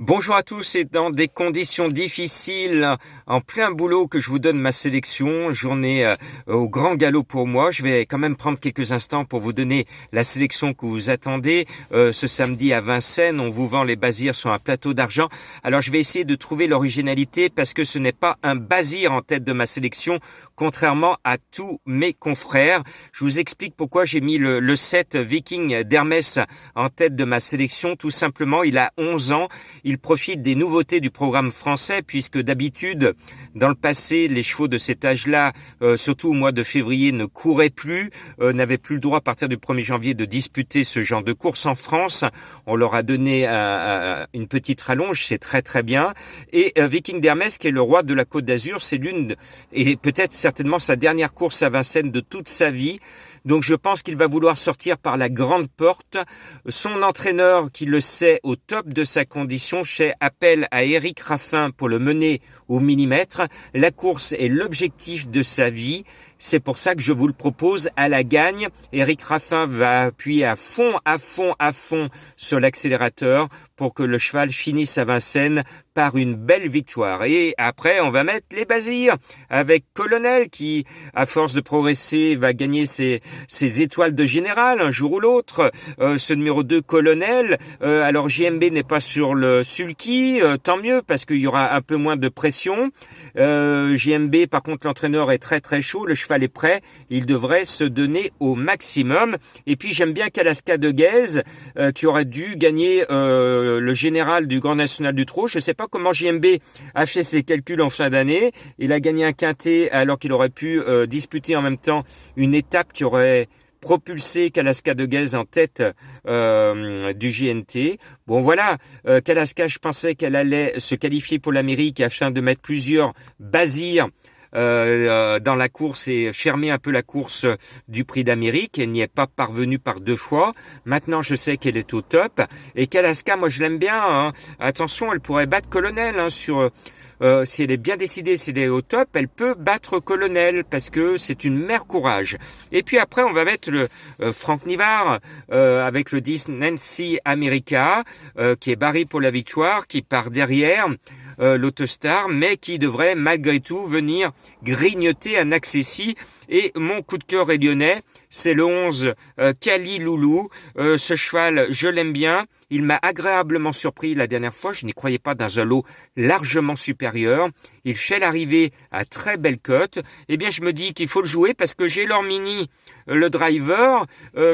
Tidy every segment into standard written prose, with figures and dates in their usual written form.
Bonjour à tous, c'est dans des conditions difficiles, en plein boulot que je vous donne ma sélection, journée au grand galop pour moi. Je vais quand même prendre quelques instants pour vous donner la sélection que vous attendez. Ce samedi à Vincennes, on vous vend les Bazyres sur un plateau d'argent. Alors je vais essayer de trouver l'originalité parce que ce n'est pas un Bazyre en tête de ma sélection, contrairement à tous mes confrères. Je vous explique pourquoi j'ai mis le 7 Viking d'Hermès en tête de ma sélection. Tout simplement, il a 11 ans. Il profite des nouveautés du programme français puisque d'habitude, dans le passé, les chevaux de cet âge-là, surtout au mois de février, ne couraient plus, n'avaient plus le droit à partir du 1er janvier de disputer ce genre de course en France. On leur a donné une petite rallonge, c'est très très bien. Et Viking d'Hermès, qui est le roi de la Côte d'Azur, c'est l'une et peut-être certainement sa dernière course à Vincennes de toute sa vie. Donc je pense qu'il va vouloir sortir par la grande porte. Son entraîneur, qui le sait au top de sa condition, fait appel à Éric Raffin pour le mener au millimètre. La course est l'objectif de sa vie. C'est pour ça que je vous le propose à la gagne. Éric Raffin va appuyer à fond sur l'accélérateur pour que le cheval finisse à Vincennes par une belle victoire. Et après, on va mettre les Bazyres avec Colonel qui, à force de progresser, va gagner ses étoiles de général un jour ou l'autre. Ce numéro 2, Colonel. Alors JMB n'est pas sur le sulky, tant mieux parce qu'il y aura un peu moins de pression. JMB, par contre, l'entraîneur est très très chaud. Le cheval est prêt. Il devrait se donner au maximum. Et puis j'aime bien Kalaska de Guèze qui aurait dû gagner le général du Grand National du Trot. Je ne sais pas comment JMB a fait ses calculs en fin d'année. Il a gagné un quintet alors qu'il aurait pu disputer en même temps une étape qui aurait propulsé Kalaska de Guèze en tête du GNT. Bon voilà, Kalaska, je pensais qu'elle allait se qualifier pour l'Amérique afin de mettre plusieurs Bazyres dans la course et fermer un peu la course du Prix d'Amérique. Elle n'y est pas parvenue par 2 fois. Maintenant, je sais qu'elle est au top. Et Kalaska, moi, je l'aime bien. Hein. Attention, elle pourrait battre Colonel sur... si elle est bien décidée, si elle est au top, elle peut battre Colonel parce que c'est une mère courage. Et puis après, on va mettre le Franck Nivard avec le 10 Nancy America qui est barré pour la victoire, qui part derrière l'Autostar, mais qui devrait malgré tout venir grignoter un Accessi. Et mon coup de cœur est lyonnais, c'est le 11 Kali Loulou. Ce cheval, je l'aime bien. Il m'a agréablement surpris la dernière fois. Je n'y croyais pas dans un lot largement supérieur. Il fait l'arrivée à très belle cote. Eh bien, je me dis qu'il faut le jouer parce que j'ai Mini, le driver,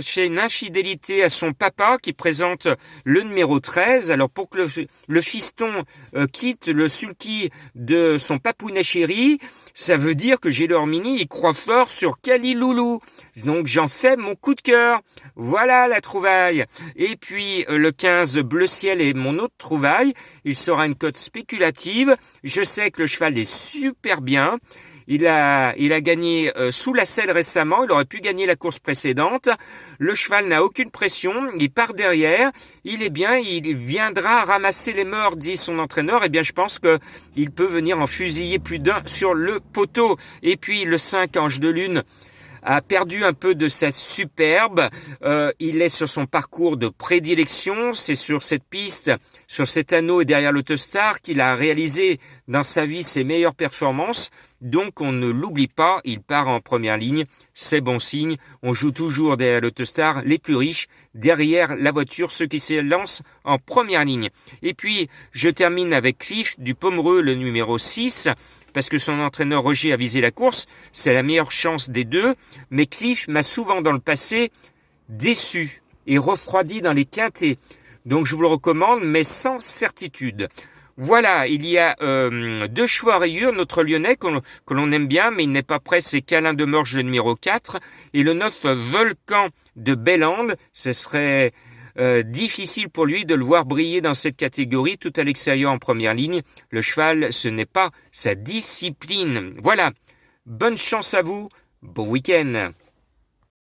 fait une infidélité à son papa qui présente le numéro 13. Alors, pour que le fiston quitte le sulky de son papounet chéri, ça veut dire que j'ai Mini, il croit fort sur Kali Loulou. Donc, j'en fais mon coup de cœur. Voilà la trouvaille. Et puis, le 15 Bleu Ciel est mon autre trouvaille. Il sera une cote spéculative. Je sais que le cheval est super bien. Il a gagné sous la selle récemment. Il aurait pu gagner la course précédente. Le cheval n'a aucune pression. Il part derrière. Il est bien. Il viendra ramasser les morts, dit son entraîneur. Eh bien, je pense que il peut venir en fusiller plus d'un sur le poteau. Et puis, le 5 Ange de Lune a perdu un peu de sa superbe. Il est sur son parcours de prédilection. C'est sur cette piste, sur cet anneau et derrière l'Autostar qu'il a réalisé dans sa vie ses meilleures performances. Donc on ne l'oublie pas, il part en première ligne, c'est bon signe. On joue toujours derrière l'Autostar, les plus riches, derrière la voiture, ceux qui se lancent en première ligne. Et puis je termine avec Cliff du Pomereux, le numéro 6, parce que son entraîneur Roger a visé la course, c'est la meilleure chance des deux, mais Cliff m'a souvent dans le passé déçu et refroidi dans les quintets. Donc je vous le recommande, mais sans certitude. Voilà, il y a 2 chevaux à rayures, notre lyonnais que l'on aime bien, mais il n'est pas prêt, c'est Câlin de Morge, le numéro 4, et le 9 Volcan de Bellande. Ce serait difficile pour lui de le voir briller dans cette catégorie, tout à l'extérieur en première ligne. Le cheval, ce n'est pas sa discipline. Voilà, bonne chance à vous, bon week-end.